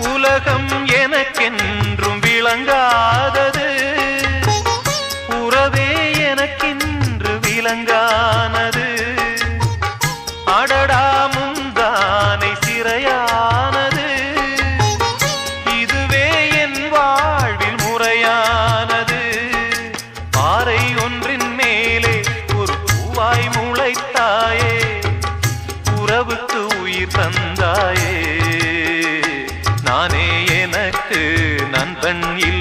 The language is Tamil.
உலகம் எனக்கென்றும் விளங்காதது, உறவே எனக்கென்று விளங்கானது. அடடா முந்தானை சிறையானது, இதுவே என் வாழ்வில் முறையானது. பாறை ஒன்றின் மேலே ஒரு பூவாய் முளைத்தாயே, உறவுக்கு உயிர் தந்தாயே. நானே எனக்கு நண்பன் இல்லை.